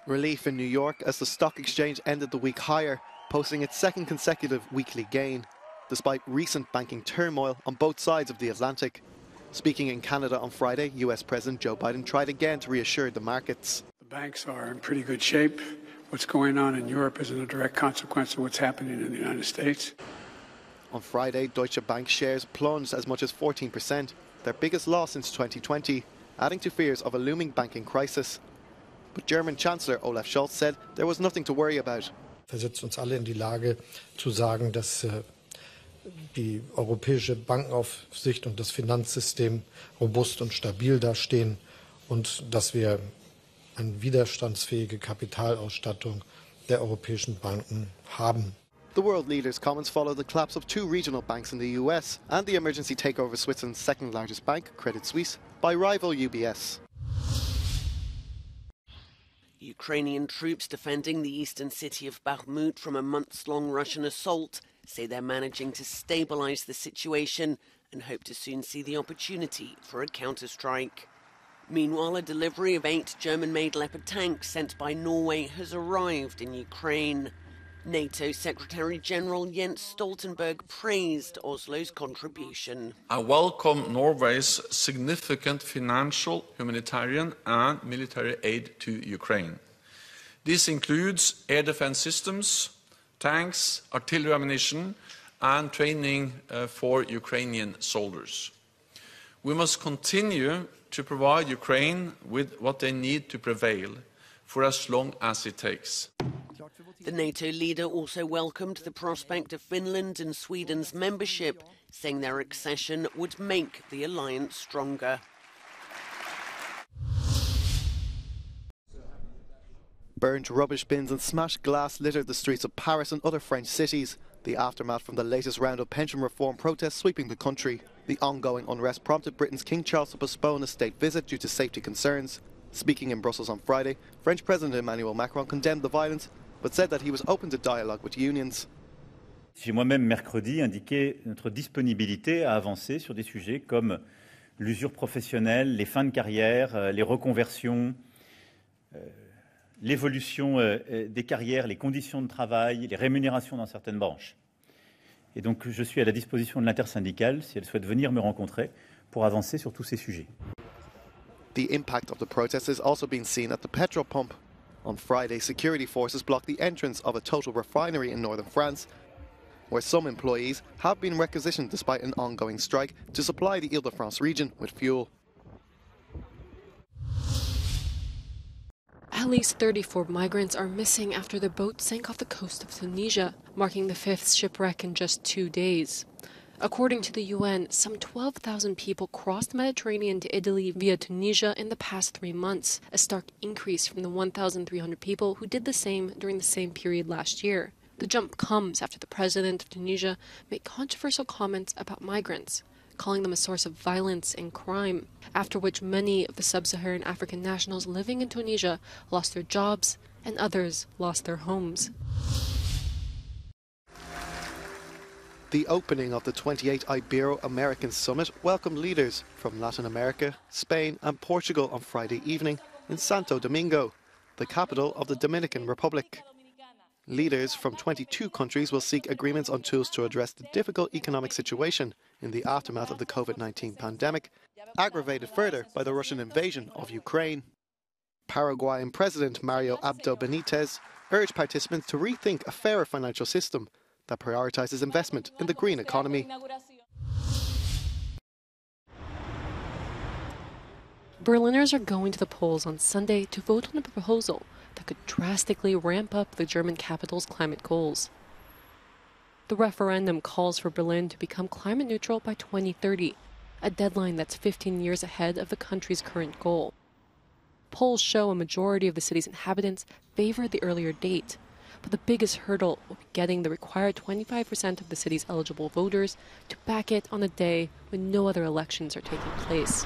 Relief in New York as the stock exchange ended the week higher, posting its second consecutive weekly gain, despite recent banking turmoil on both sides of the Atlantic. Speaking in Canada on Friday, US President Joe Biden tried again to reassure the markets. The banks are in pretty good shape. What's going on in Europe isn't a direct consequence of what's happening in the United States. On Friday, Deutsche Bank shares plunged as much as 14%, their biggest loss since 2020, adding to fears of a looming banking crisis. But German Chancellor Olaf Scholz said there was nothing to worry about. Versetzt uns alle in die Lage zu sagen, dass die europäische Bankenaufsicht und das Finanzsystem robust und stabil dastehen und dass wir eine widerstandsfähige Kapitalausstattung der europäischen Banken haben. The world leaders' comments follow the collapse of two regional banks in the US and the emergency takeover of Switzerland's second largest bank, Credit Suisse, by rival UBS. Ukrainian troops defending the eastern city of Bakhmut from a months-long Russian assault say they're managing to stabilise the situation and hope to soon see the opportunity for a counterstrike. Meanwhile, a delivery of 8 German-made Leopard tanks sent by Norway has arrived in Ukraine. NATO Secretary-General Jens Stoltenberg praised Oslo's contribution. I welcome Norway's significant financial, humanitarian and military aid to Ukraine. This includes air defense systems, tanks, artillery ammunition and training for Ukrainian soldiers. We must continue to provide Ukraine with what they need to prevail for as long as it takes. The NATO leader also welcomed the prospect of Finland and Sweden's membership, saying their accession would make the alliance stronger. Burned rubbish bins and smashed glass littered the streets of Paris and other French cities, the aftermath from the latest round of pension reform protests sweeping the country. The ongoing unrest prompted Britain's King Charles to postpone a state visit due to safety concerns. Speaking in Brussels on Friday, French President Emmanuel Macron condemned the violence, but said that he was open to dialogue with unions. J'ai moi-même mercredi indiqué notre disponibilité à avancer sur des sujets comme l'usure professionnelle, les fins de carrière, les reconversions, l'évolution des carrières, les conditions de travail, les rémunérations dans certaines branches. Et donc je suis à la disposition de l'intersyndicale si elle souhaite venir me rencontrer pour avancer sur tous ces sujets. The impact of the protests is also being seen at the petrol pump. On Friday, security forces blocked the entrance of a Total refinery in northern France, where some employees have been requisitioned despite an ongoing strike to supply the Ile-de-France region with fuel. At least 34 migrants are missing after their boat sank off the coast of Tunisia, marking the 5th shipwreck in just 2 days. According to the UN, some 12,000 people crossed the Mediterranean to Italy via Tunisia in the past 3 months, a stark increase from the 1,300 people who did the same during the same period last year. The jump comes after the president of Tunisia made controversial comments about migrants, calling them a source of violence and crime, after which many of the sub-Saharan African nationals living in Tunisia lost their jobs and others lost their homes. The opening of the 28th Ibero-American Summit welcomed leaders from Latin America, Spain and Portugal on Friday evening in Santo Domingo, the capital of the Dominican Republic. Leaders from 22 countries will seek agreements on tools to address the difficult economic situation in the aftermath of the COVID-19 pandemic, aggravated further by the Russian invasion of Ukraine. Paraguayan President Mario Abdo Benitez urged participants to rethink a fairer financial system that prioritizes investment in the green economy. Berliners are going to the polls on Sunday to vote on a proposal that could drastically ramp up the German capital's climate goals. The referendum calls for Berlin to become climate neutral by 2030, a deadline that's 15 years ahead of the country's current goal. Polls show a majority of the city's inhabitants favor the earlier date, but the biggest hurdle will be getting the required 25% of the city's eligible voters to back it on a day when no other elections are taking place.